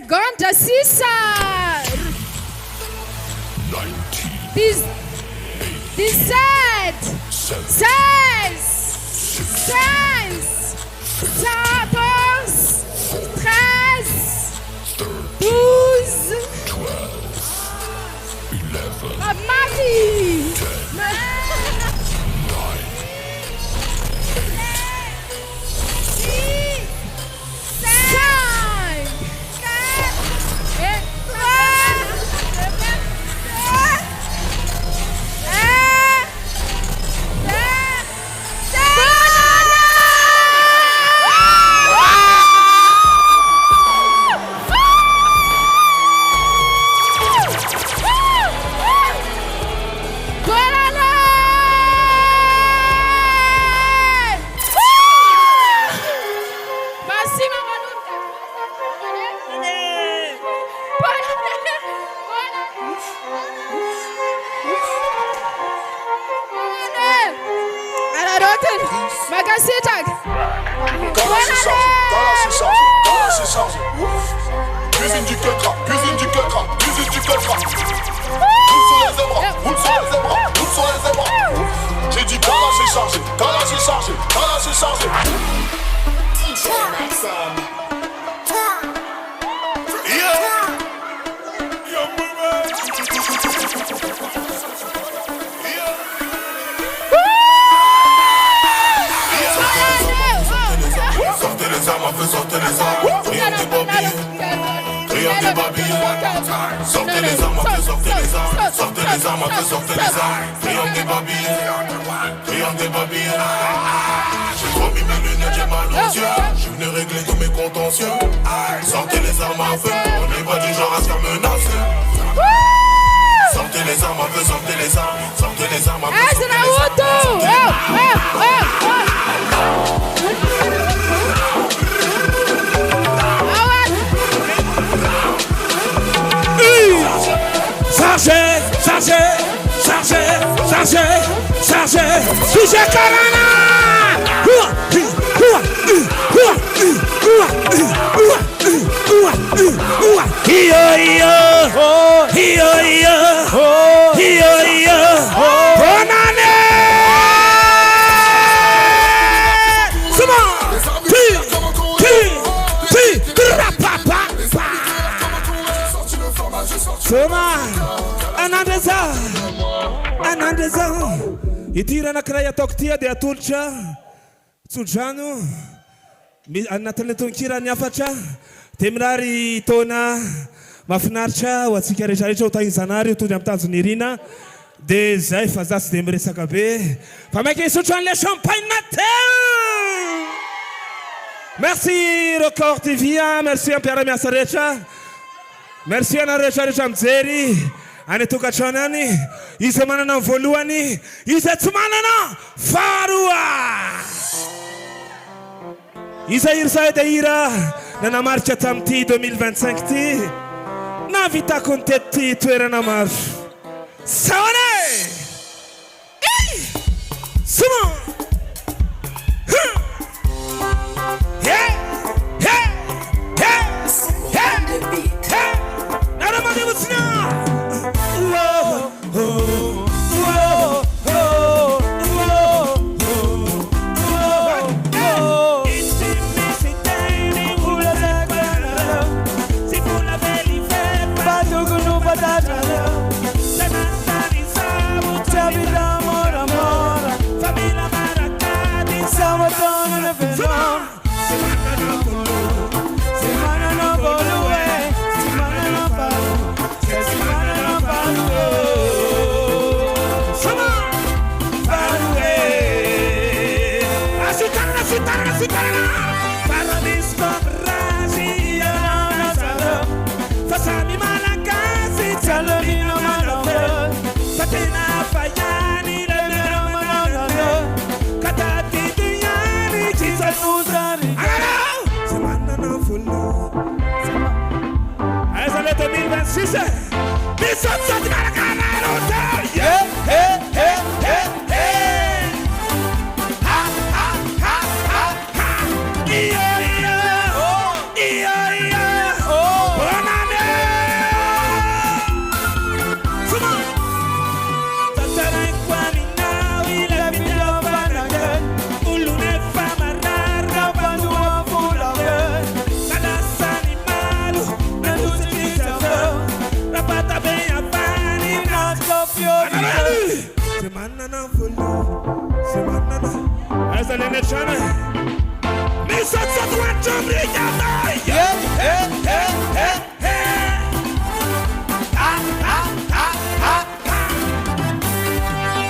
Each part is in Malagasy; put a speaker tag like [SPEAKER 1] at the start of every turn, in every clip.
[SPEAKER 1] Gonda César. 17, 16, 14, 13, 12, 11, Marie.
[SPEAKER 2] Itira na kraya toktia de atulcha Tsujano anatin'ny tonkira ny afatra temirary tona mafinaritra ho atsika rehetrarehetra ho tahizanary tony amin'ny tanjony irina de zay fa zasy de miresaka be fa maiky isotro an'le champagne nateo. Merci Record TV, merci ampiara-miasa rehetra, merci ana rehetrarehetra mijery any tokantrano any, izay manana voalohany, izay tsy manana faharoa. Izay ira de ira nanamarika tamty 2025 ty navitako ny tety toerana maro. Sawane! Simon! Simanana fulu. Simanana. As a little channel. Miss us at one to bring your life. Yeah, hey, hey, hey, hey. Ah, ah, ah, ah, ah.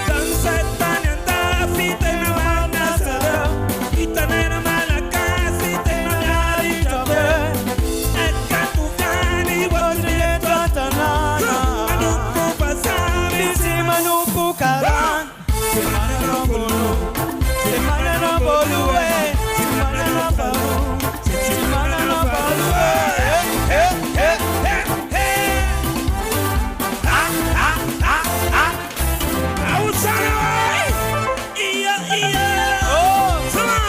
[SPEAKER 2] Sunset Tanyanda, Fita Namanasa. Itanena Malakasi, Tenayari Tabe. And Katufani was the Tatanana. Anupu Pasami, Simanupu Karan. Simanana Bolu. Simanana Bolu. Simanana Bolu. Simanana Bolu. Hey, hey, hey, hey. Ah, ah, ah, ah. Outside. Yeah, yeah. Oh, come on.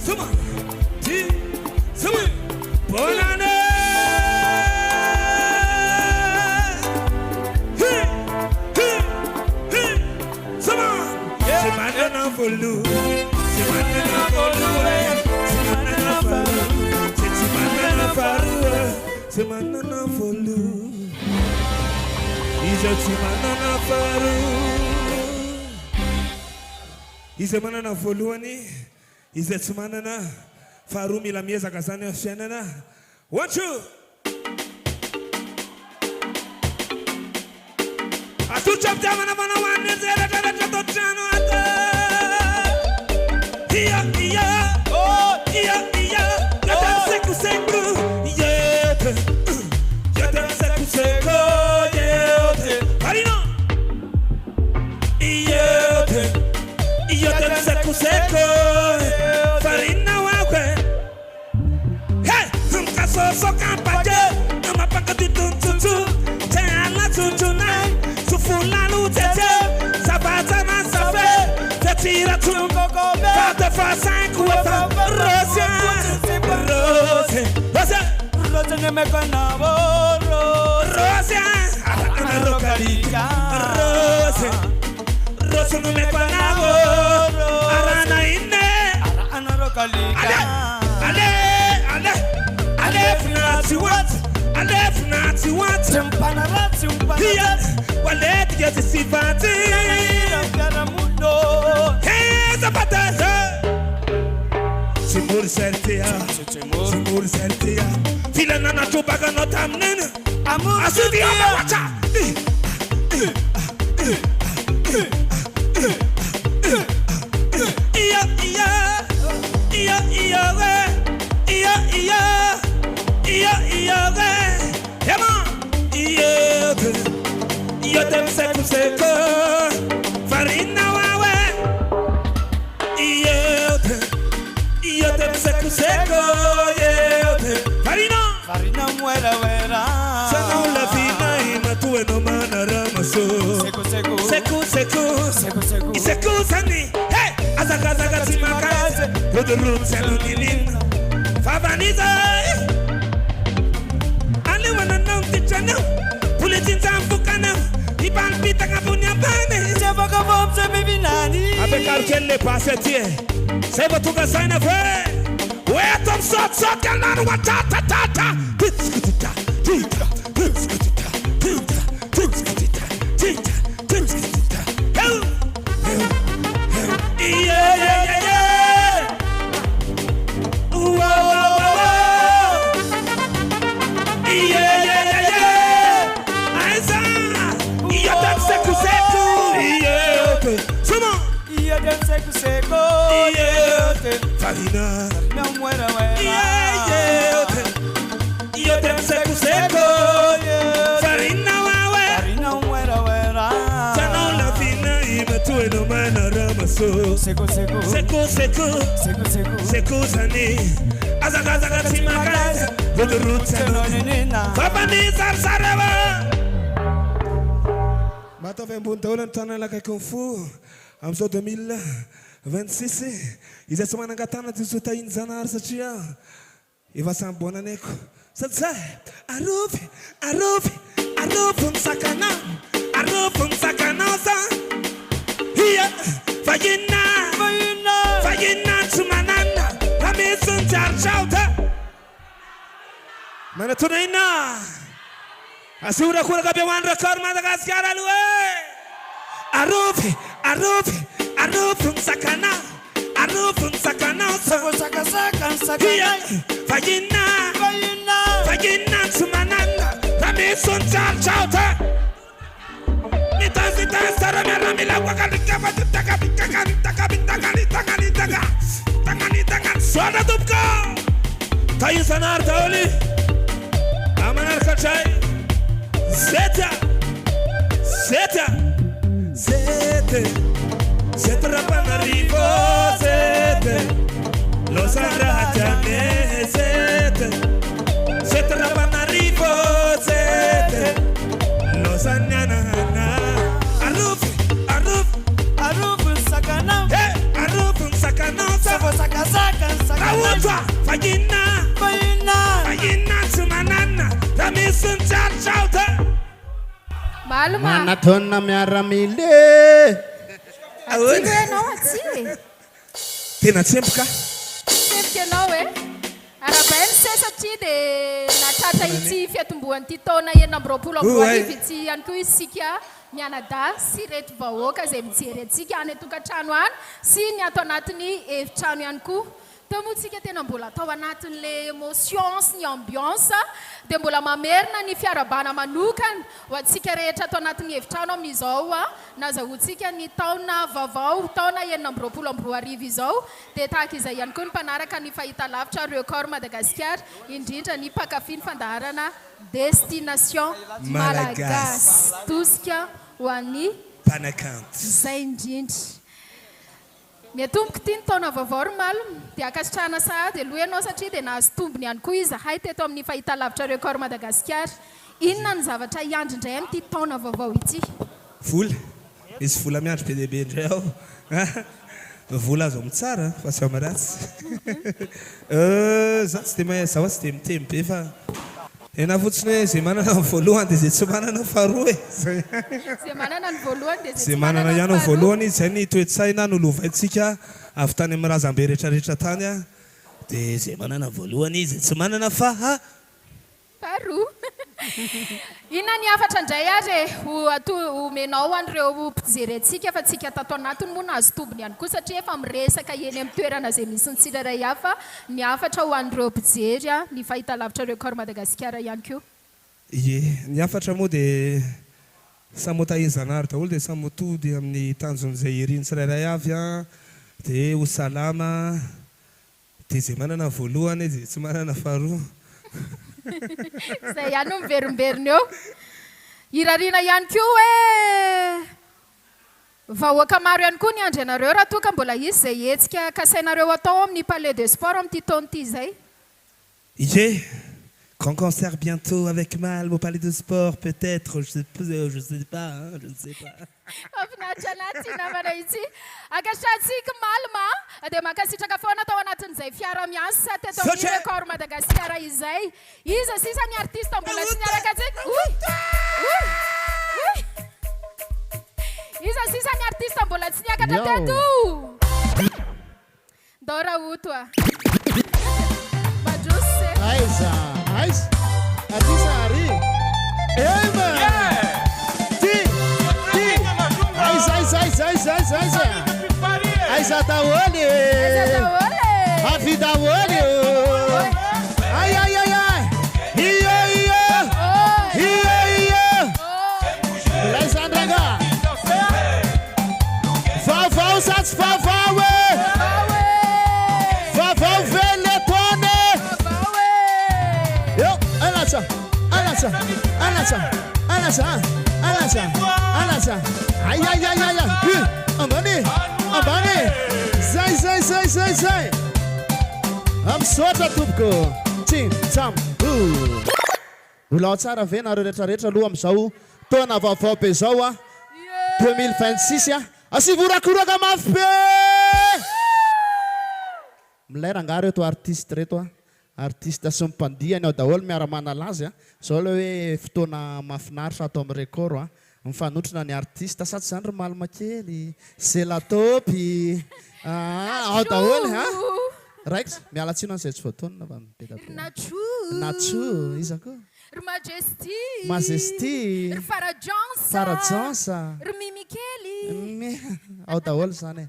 [SPEAKER 2] Suma, ti, suma, bonane. Hey, hey, hey, suma. Simanana fulu, simanana fulu, simanana faru, simanana faru, simanana fulu. Iza simanana faru, iza manana fulu ani. Izetsumanana Farumi la mieza kazane shenana. 1 2. Atu chapta mana mana wane zera tara chato chano ata. Iya iya oh iya iya. Yata seku seku yete. Yata seku seku yete. Harino. Yete. Yata seku seku. So kampaje, nama pangkat tuntu, janganlah tuntunai, sufulalu tete, sabata masafe, tetira tungo kobe, kata fasai kuwa rosia, rosia nemekana boro, rosia, ana rokalika, rosia nemekana boro, arana ine, ana rokalika, ale. I left not you want Here, well let get to see Fati Here's a batata Simur Seltia Fila nana chupaga no tamnen Asudi wacha Yotem seku seku Farina wawe Yotem seku seku Farina muera wera Sana ula fina ima tuwe no mana ramaso Seku Iseku sani Hey Azaka simakaze Rodo room selu nilin Favaniza Ali wana nam tichana Pulitin zamfukana Iban pita kapunya bane Seba kabom sebe binani Abe kalkele passe tie Seba tuka saina fe Wea tom sot kalanu wa ta Titskutita Tita Farina.
[SPEAKER 3] Não muera, muera.
[SPEAKER 2] Io te seco seco. Farina wawe.
[SPEAKER 3] Farina muera, muera.
[SPEAKER 2] Tana la fina ima tu no mana ramaso.
[SPEAKER 3] Seco, seco.
[SPEAKER 2] Seco seco.
[SPEAKER 3] Seco, seco.
[SPEAKER 2] Seco zani. Azaga zaga timagaza. Rodo rutsa no nina. Fabani sarsarava. Mata vem buntauna tana la kai konfu. Amso 2026. Iza somana ngatana tisuta inzanar satria. Iva sambona neko. Satsa. Arufi. Arufum sakana. Arufum sakana sa. Hiya. Fagina. Fagina sumanana. Ramisun charchauta. Mana tunaina. Asura kura kabe wan rekor Madagascar alwe. Arufum sakana. Arufum sakana.
[SPEAKER 3] Sako saka sakana.
[SPEAKER 2] Fagina sumanana. Ramisun charchauta. Nitasi sara mera mila wakalika mataka taka. Swada tupka. Tayin sanar taoli. Amanar kachai. Zeta rapanarivo zete los andrajane zete rapanarivo zete los anyanana aruf
[SPEAKER 3] sakana
[SPEAKER 2] aruf sakana
[SPEAKER 3] sako saka
[SPEAKER 2] awutwa fagina sumanana ramisun charchauta
[SPEAKER 1] Malama.
[SPEAKER 4] Mana tonna miaramile.
[SPEAKER 1] Atiwe no ati.
[SPEAKER 2] Tena tsempka.
[SPEAKER 1] Tsempka no Arabel sesa ti de natata iti fiatumbuan ti taona enina amby roapolo amby roa arivo ity ihany koa isika mianada sy reto vahoaka izay mijery antsika any tokantrano any sy ny ato anatiny efitrano ihany koa. Tomotsika tena mbola atao anatin'le émotion sy ny ambiance dia mbola mamerina ny fiarabana manokana ho antsika rehetra atao anatin'ny efitrano amin'izao nazahoantsika ny taona vaovao taona enina amby roapolo amby roa arivo izao dia tahaka izay ihany koa ny mpanaraka ny fahitalavitra record Madagascar indrindra ny mpakafy ny fandaharana destination malagasy tosika ho an'ny
[SPEAKER 2] mpanakanto
[SPEAKER 1] izay indrindra. Miatomboka ity ny taona vaovao ry malama dia akasitrahana sahady aloha ianao satria dia nahazo tombony ihany koa izy hay teto amin'ny fahitalavitra record Madagascar. Inona ny zavatra hiandry indray amin'ity taona vaovao ity?
[SPEAKER 2] Vola. Misy vola miandry be dia be indray ao. Vola azo amin'ny tsara fa sy amin'ny ratsy. Za tsy dia mahay zaho tsy dia mitemy be fa ena fotsiny hoe izay manana ny voalohany dia izay tsy manana ny faharoa
[SPEAKER 1] Izay manana ny voalohany dia
[SPEAKER 2] izay manana ihany ny voalohany izay ny toe-tsaina nolovaintsika avy tany amin'ny razambe rehetrarehetra tany dia izay manana ny voalohany izay tsy manana faharoa.
[SPEAKER 1] Inona ny hafatra indray ary omenao an'ireo mpijery antsika fa tsika tato anatiny moa nahazo tombony ihany koa satria efa miresaka eny amin'ny toerana izay misy ny tsirairay hafa ny hafatra ho an'ireo mpijery ny fahitalavitra record Madagascar ihany koa.
[SPEAKER 2] Ie, ny hafatra moa dia samy tahizanary daholo dia samy tody amin'ny tanjon'izay iriny tsirairay avy dia ho salama dia izay manana voalohany izay tsy manana faharoa.
[SPEAKER 1] Izay ihany no miverimberina eo. Irariana ihany koa hoe vahoaka maro ihany koa ny andry anareo raha toa ka mbola izy izay hetsika kasainareo atao amin'ny palais de sport amin'ity taona ity izay.
[SPEAKER 2] Ie, grand concert bientôt avec Malm au palais de sport peut-être, je sais pas, je ne sais pas.
[SPEAKER 1] Mahafinaritra anaty namana ity. Akasitrahantsika Malma dia mankasitraka foana tao anatin'izay fiara-miasa teto amin'ny record Madagascar izay. Iza sisa ny artista mbola tsy niaraka antsika? Iza sisa ny artista mbola tsy niakatra teto? Dora Utoa. Majuse.
[SPEAKER 4] Aiza. Artista Ari. Ema. Aiza Daole. Afi Daole. Ai. Iyo. Laisa Andraga. Vavao satsy vavao. Anasa. Ay. Ambani. Zay. Am sota tupko. Tim tam. Ula tsara vena rehetra aloha am'zao taona vaovao be zao a 2026 a asivorakoraka mafy be. Milay rangaha reto artiste reto a artiste sy mimpandiany ao daholo miara-manalazy a zao le hoe fotoana mahafinaritra atao amin'ny record a mifanotrina ny artiste sady zany ry malima kely selatopy ao daholo ha raiky mialatsino an'izay tsy voatonona fa Natsu iza koa
[SPEAKER 1] ry Majesty
[SPEAKER 4] ry Farajansa
[SPEAKER 1] ry Mimi kely
[SPEAKER 4] ao daholo zany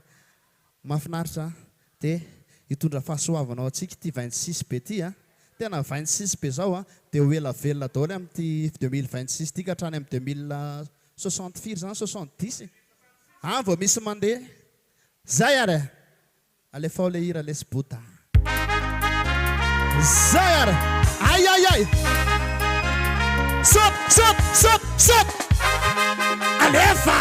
[SPEAKER 4] mahafinaritra dia hitondra fahasoavanao atsika ty 26 be ty a tena 26 be zao a dia ho ela velona daholo amin'ty 2026 ty ka hatrany amin'ny 2064 zany 70 vao misy mandeha zay ary alefa le hira lesy bota zay ary ay Stop! Alefa!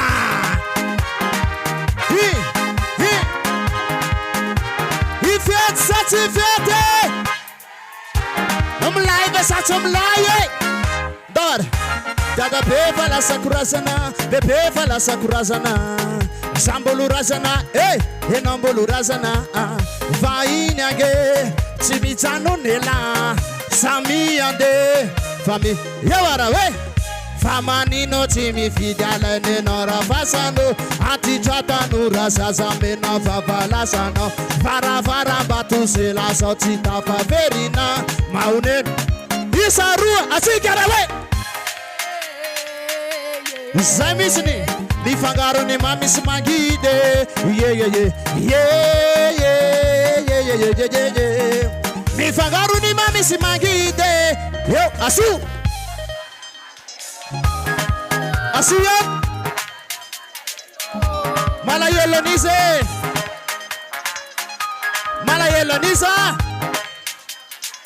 [SPEAKER 4] Ifete satifete! Omlai satomlai! Dor! Dada beva la sakurazana, bebeva la sakurazana. Sambolu razana, enambolu razana. Vaini age, cimitano nela, sami ande. Fami, yawara we. Famanino timi fidala nenora fasano. Ati trata nura sazamena favalasano. Vara batu sela sotita faverina. Maune, isarua asikara we. Zamisni, ni fangaro ni mamis magide. Yeah. Ni fangaro ni mamis magide. Yo, asu ya Malayelo Nisa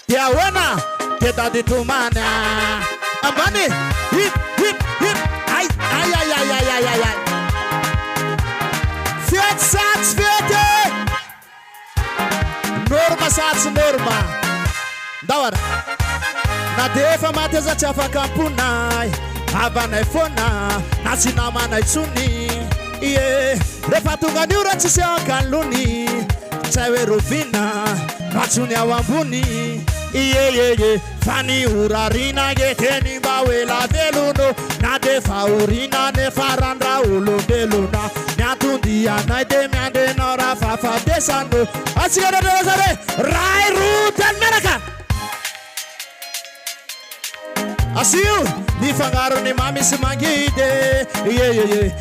[SPEAKER 4] Tiawana Teta di Tumana Ambani hip ay Fiat Sats Fiat Norma Dawar na defa mateza chafaka mpunai Havana ifona Nasina mana itsuni Refa tunga niura chiseo kaluni Chewe rovina Natsuni awambuni Fani urarina geteni bawela deluno Na defa urina nefarandra ulo deluna Nyatundia naide miande nora fafa desando Asigara de Rosare Rai Rutan Meraka Asiu, ni fangaro ni mami simangide. Yeah.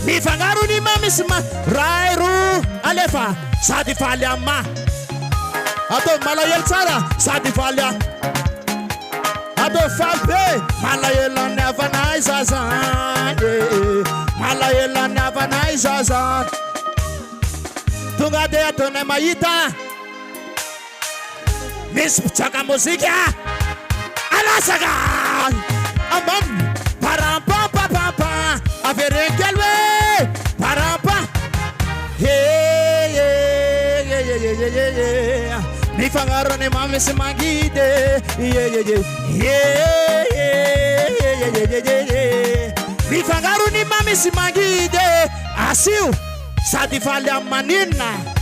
[SPEAKER 4] Ni fangaro ni mami Rairu alefa sadi falia ma. Ato malayel tsara sadi falia. Ato falpe malayela never nice azan. Malayela never nice azan. Tunga de ato ne maita. Miss Chaka Musika Alasaga Amam Parampa Papa Averekelwe Parampa Hey Mi fangaro ne mami simangide Mi fangaro ni mami simangide Asiu Sadifalya manina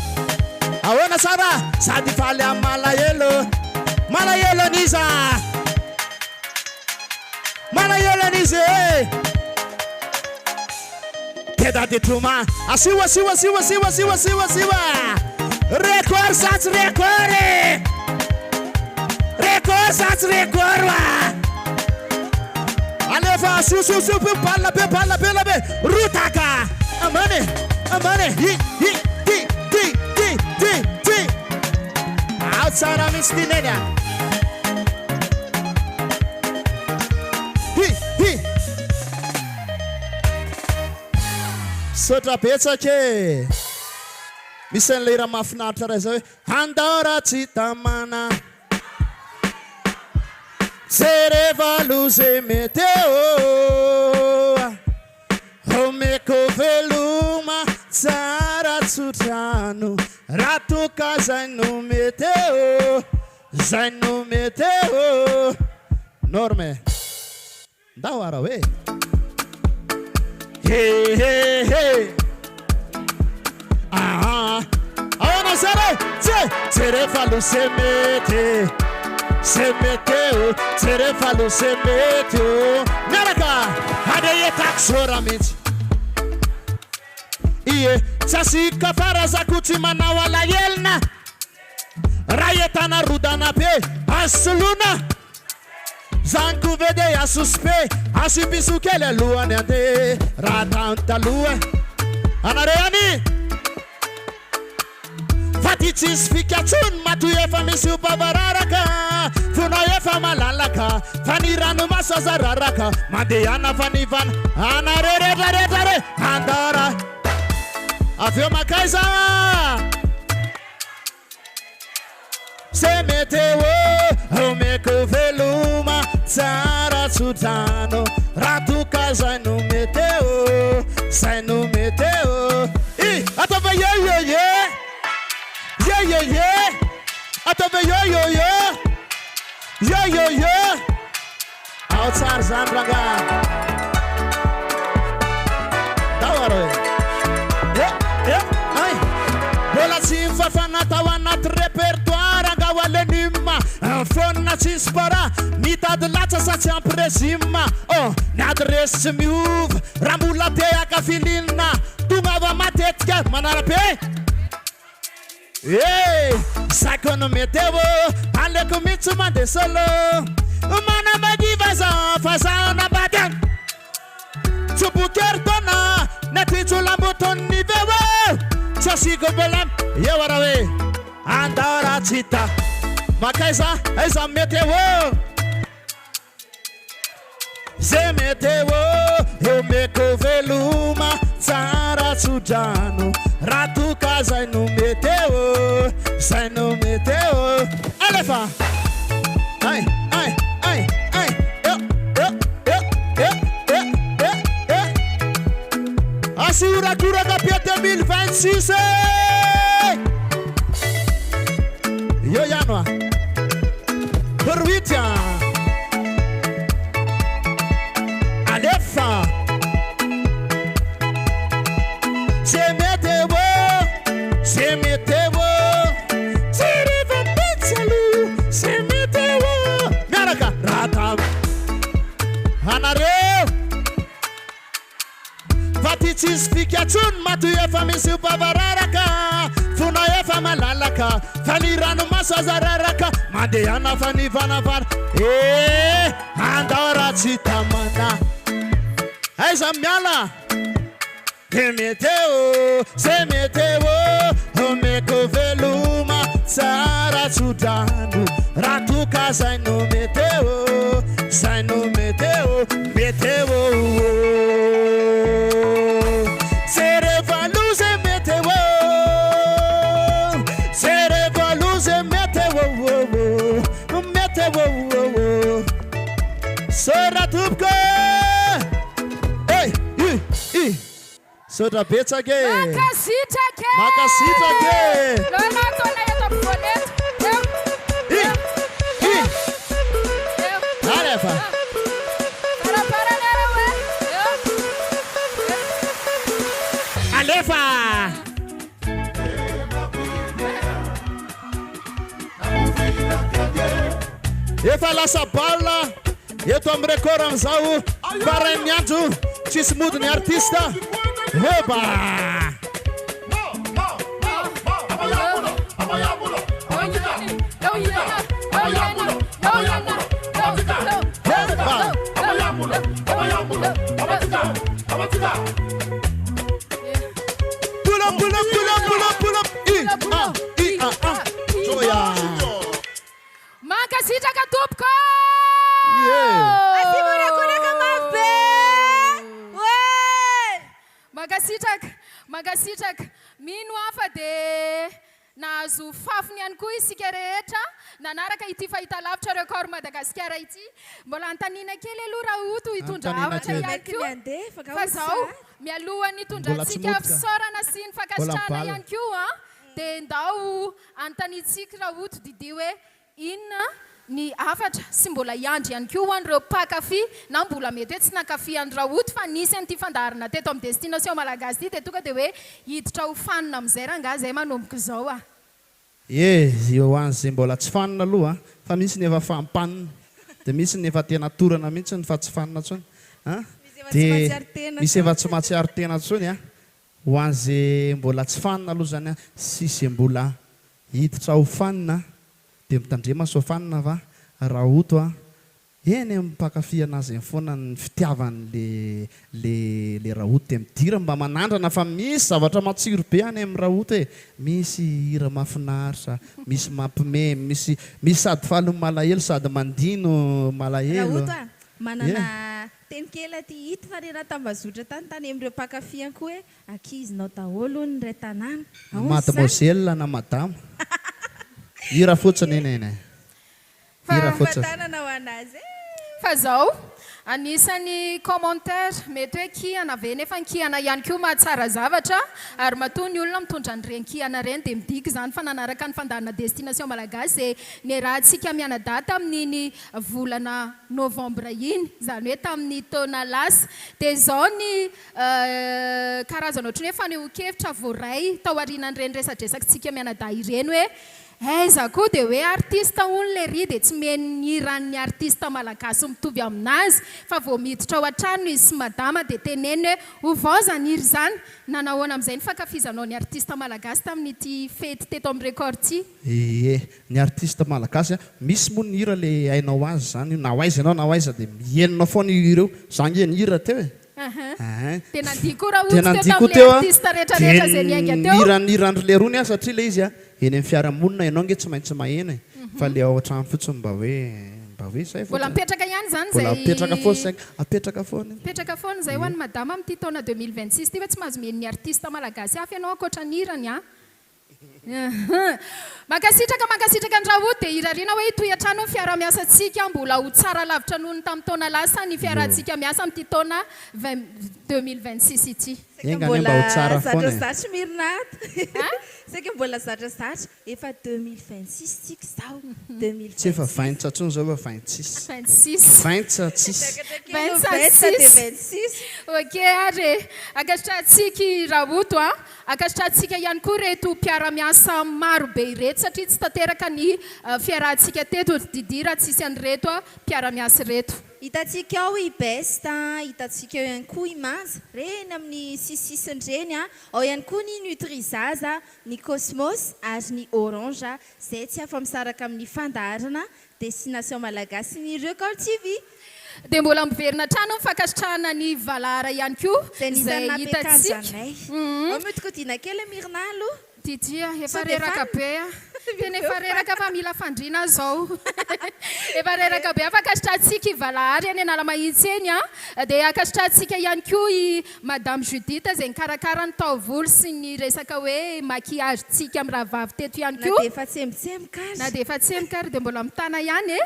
[SPEAKER 4] Awana Sara, Sadifalya Malayelo Nisa Teta de Truma Asiwa Record Sats Record Alefa su palla be Rutaka Amane Outside mistinenia. Sotra pizza che. Mi sen lira mafinatra zao. Handora citamana. Serevaluze meteo Omeko veluma Tsara tsutrano Ratoka zaino meteo Zaino meteo Norme Dawara we Hey hey hey Aona sare Serevaluze meteo Semeteu, Serefalo semeteu Meraka, adeie taxora mente Ie, sasika faraza kuti manawa la yelna Rayetana rudana pe, asluna Zanku vede a suspe, asibisu kele luane ande Ratanta lue, anareani Fatitis fikatun matu yefa misiu bavararaka Funa yefa malalaka Faniranu masazararaka Mandiana fanivan Anarere Andara Afio makaisa Semeteo Omeko veluma Tsara tsutano Ratuka zainu meteo Zainu meteo Atova ye Yeah. Atove yo. Outside Zandraga. Dawaro. Yeah. Ai. Bola simfa fanata wanat repertoire gawale nimma. Fonna cispara. Mita de latsa sa presima. Oh, n'adresse move. Rambula te akafilina. Tungava matetka manarape. Hey, sakono meteo, ale komitsu mande solo. Mana magivaza, fazana badan. Tubukertona, netitu lambuton nivewo. Chasigo belam, yewarawe. Andara chita, makaisa, esa meteo. Zemeteo, eu meko veluma, tsara sujano. Ratuka zainu meteo Alefa Ai Assura cura capia 2026 Yo Yanwa Perwitia Alefa Semeteo Siriva Pizzalu Semeteo Naraka Ratam Hanareo Fatitis Fikatun Matu yefa misiu bavararaka Funa yefa malalaka Faniranu masazararaka Mandiana fanivana var Andara chitamana Aisa miala Semeteo, omeko veluma, tsara tsudanu, ratuka zainu meteo, Serevaluze meteo, Soratupko, Soda beta gay.
[SPEAKER 1] Makasita ke.
[SPEAKER 4] Lona
[SPEAKER 1] kona yata bonet.
[SPEAKER 4] Alefa.
[SPEAKER 1] Para nerawe.
[SPEAKER 4] Alefa. Efa la sabala. Eto amrekoran zau. Para nyantu. Chismudo ni artista. Opa! Pull up. Joya.
[SPEAKER 1] Makasita katupko.
[SPEAKER 4] Yeah.
[SPEAKER 1] Asimura kuna kama be. Magasitak, minwa fade, nahazo fafiny ihany koa isika rehetra nanaraka ity fahitalavitra record Madagasikara ity mbola antaniana kely aloha raha oto hitondra havatra ihany koa fa zao mialohany hitondrantsika fisaorana sy ny fankasitrahana ihany koa dia ndao antanitsika raha oto didi hoe inona ny afatra sy mbola iandry ihany koa hoan'ireo mpakafy na mbola mety hoe tsy nakafy any raha oto fa nisy an'ity fandaharana teto amin'ny destination malagasy ity dia tonga dia hoe hiditra ho fanina amin'izay raha nga zay manomboka izao a
[SPEAKER 4] eo an'izay mbola tsy fanina aloha fa misy ny efa fampanina dia misy ny efa tena torana mihitsy ny fa tsy fanina ntsony dia misy efa tsy mahatsiaro tena ntsony a ho an'izay mbola tsy fanina aloha zany a sy izay mbola hiditra ho fanina dia mitandrema so fanina va raha oto a eny mpakafy anazy foana ny fitiavany le raha oto dia midira mba manandrana fa misy zavatra matsiro be any amin'ny raha oto misy hira mahafinaritra misy mampime misy sady falony malahelo sady mandino malahelo
[SPEAKER 5] manana teny kely aty hita fa rena tambazotra tany amin'ireo mpakafy ihany koa hoe ankizinao daholo ny ray tanàna
[SPEAKER 4] mademoiselle na madame hira fotsiny eny hira fotsiny
[SPEAKER 5] tanana ho anazy
[SPEAKER 1] fa zao anisany commentaire mety hoe kihana ve nefa nkihana ihany koa mahatsara zavatra ary matoa ny olona mitondra nyireny kihana reny dia midiky zany fa nanaraka ny fandaharana destination malagasy dia ny rahantsika mianadata amin'iny volana novembre iny zany hoe tamin'ny taona lasa dia zao ny karazana ohatrany hoe fanehoan-kevitra voaray tao aorianan'ireny resadresakantsika mianada ireny hoe aiza koa dia hoe artista hono le ry dia tsy meniran'ny artista malagasy mitovy aminazy fa vao miditra ao an-trano izy sy madama dia teneny hoe hovaozany iry zany nanahoana amin'izay ny fankafizanao ny artista malagasy tamin'ity fety teto amin'ny record ity
[SPEAKER 4] ny artista malagasy misy moa ny hira le hainao azy zany na ho aiza ianao na ho aiza dia mienonao foana ireo zany hoe ny hira teo
[SPEAKER 1] tena ndiko raha otsy teo tamin'le artista rehetrarehetra zay niainga teo
[SPEAKER 4] nirandro le rony a satria le izy a eny amin'ny fiarahamonina ianao nge tsy maintsy mahena fa le ao an-trano fotsiny mba hoe zay
[SPEAKER 1] mbola mipetraka ihany zany
[SPEAKER 4] mbola mipetraka foana apetraka foana
[SPEAKER 1] mipetraka foana zay ho an'ny madama amin'ity taona 2026 ty fa tsy mahazo meny ny artista malagasy hafa ianao ankoatra ny hirany a mankasitraka ny raha oto dia irariana hoe hitoy-antrano ny fiara-miasantsika mbola ho tsara lavitra noho ny tamin'ny taona lasa ny fiarantsika miasa amin'ity taona 2026 ity
[SPEAKER 5] mbola zatrazatra mirinato saka mbola zatrazatra efa 2026 tsika zao 2026
[SPEAKER 4] tsy efa 20 tsony zao efa 26 20
[SPEAKER 5] 26
[SPEAKER 1] ok ary akasitratsika raha oto a akasitratsika ihany koa reto mpiara-miasa maro be ireto satria tsy tanteraka ny fiarahantsika teto didi raha tsisy an'ireto a mpiara-miasa reto
[SPEAKER 5] hitatsika ao i best hitatsika ao ihany koa i manja reny amin'ny sisisiny reny a ao ihany koa ny nutrizaza ny cosmos ary ny orange zay tsy afa misaraka amin'ny fandaharana destination malagasy ny record tv
[SPEAKER 1] dia mbola miverina trano mifankasitrahana ny valara ihany koa
[SPEAKER 5] zay hitatsika ametikotina kely mirina aloha
[SPEAKER 1] titia efa reraka be a tena efa reraka fa mila fandriana zao efa reraka be afankasitratsika i valahary any anala mahitsy eny a dia akasitratsika ihany koa i madame Judith zay nikarakara ny taovolo sy ny resaka hoe maquillage tsika amin'ny raha vavy teto ihany koa
[SPEAKER 5] na dia efa tsemotsemoka
[SPEAKER 1] na dia efa tsemoka ary dia mbola mitana ihany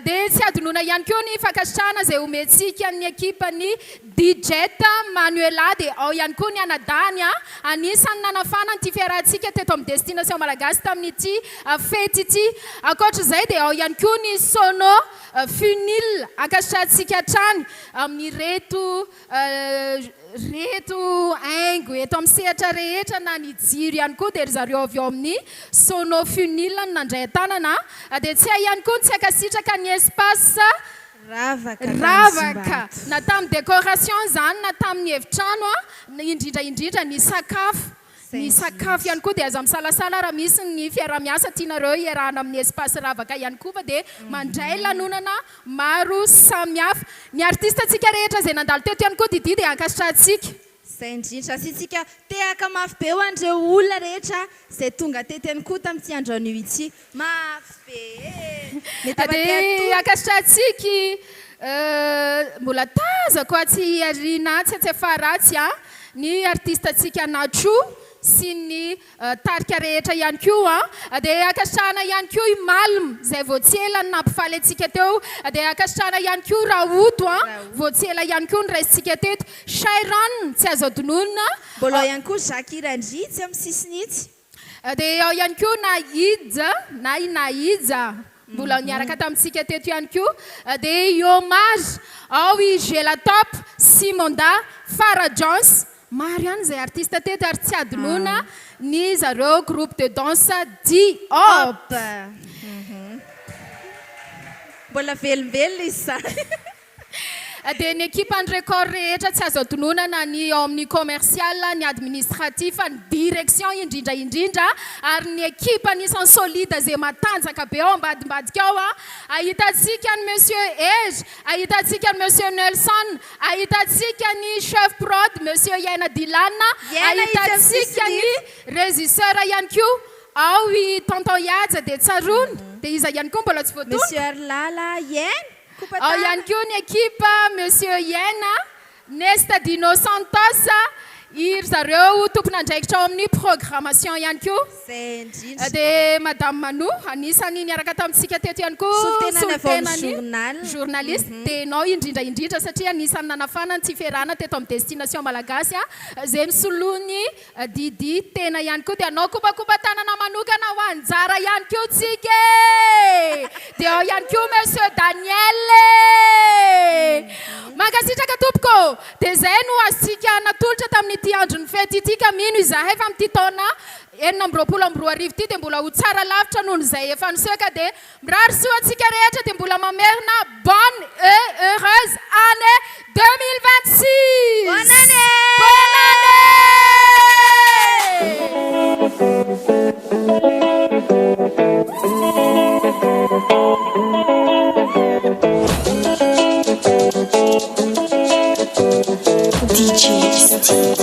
[SPEAKER 1] dia tsy adonona ihany koa ny fankasitrahana zay omentsika ny ekipa ny Dijet Manuela dia ao ihany koa ny anadany a anisany nanafana nyty fiarahantsika teto amin'ny destination malagasy tamin'ity fety ity ankoatra izay dia ao ihany koa ny sono funil akasitratsika trany amin'ny reto aingo eto amin'ny sehatra rehetra na ny jiro ihany koa dia ry zareo avy ao amin'ny sono funil ny nandray tanana dia tsy hay ihany koa ny tsy akasitraka ny espace ravaka na tamin'ny décoration zany na tamin'ny efitrano a indrindraindrindra ny sakafo ihany koa dia aza misalasala raha misy ny fiara-miasa tianareo iarahana amin'ny espace ravaka ihany koa fa dia mandray lanonana maro samihafa ny artista tsika rehetra zay nandalo teto ihany koa didi dia ankasitratsika
[SPEAKER 5] zay indrindra asitsika tehaka mafy be ho andreo olona rehetra zay tonga tety ihany koa tamin'ity andro anio ity mafy be
[SPEAKER 1] dia akasitratsika mbola taza koa tsy ariana tsy atsy afaratsy a ny artista tsika Nacho sy ny tarika rehetra ihany koa dia akasitrahana ihany koa i malm zay voatsela ny nampifaly antsika teo dia akasitrahana ihany koa raoto voatsela ihany koa ny raisintsika teto Shairon tsy azo adononina
[SPEAKER 5] mbola ihany koa Zakirandry tsy amin'ny sisiny itsy
[SPEAKER 1] dia ao ihany koa na Inaïza mbola niaraka tamintsika teto ihany koa dia hommage ao i Gelatop Simonda Farah Jones maro ihany zay artiste teto ary tsy adonona ny zareo groupe de danse Diop
[SPEAKER 5] mbola velombelona izy zany
[SPEAKER 1] dia ny équipe ny record rehetra tsy azo adononana ny ao amin'ny commercial ny administratif ny direction indrindra ary ny équipe anisan'ny solide zay matanjaka be ao ambadimbadika ao ahitatsika ny monsieur Ege ahitatsika ny monsieur Nelson ahitatsika ny chef prod monsieur Yaina Dilana ahitatsika ny régisseur ihany koa ao i tonton Yadza de Tsaroun dia iza ihany koa mbola tsy voatona
[SPEAKER 5] monsieur Arlala Yen
[SPEAKER 1] ao ihany koa ny équipe monsieur Yena Nesta Dino Santos iry zareo tompon'andraikitra ao amin'ny programmation ihany koa dia madame Manou anisany niaraka tamintsika teto ihany koa solitenany journaliste dia nao indrindra satria anisany nanafana tsy ferana teto amin'ny destination malagasy zay misolony Didi tena ihany koa dia anao kobakoba-tanana manokana ho anjara ihany koa tsika dia ao ihany koa monsieur Daniel mankasitraka tompoko dia zay no azontsika natolotra tamin'ity andro ny fety ity ka mino izahay efa amin'ity taona 2024 ty dia mbola ho tsara lavitra noho izay efa nisehoka dia mirary soantsika rehetra dia mbola mamerina bonne et heureuse année 2026
[SPEAKER 5] bonne année
[SPEAKER 6] DJ Steve.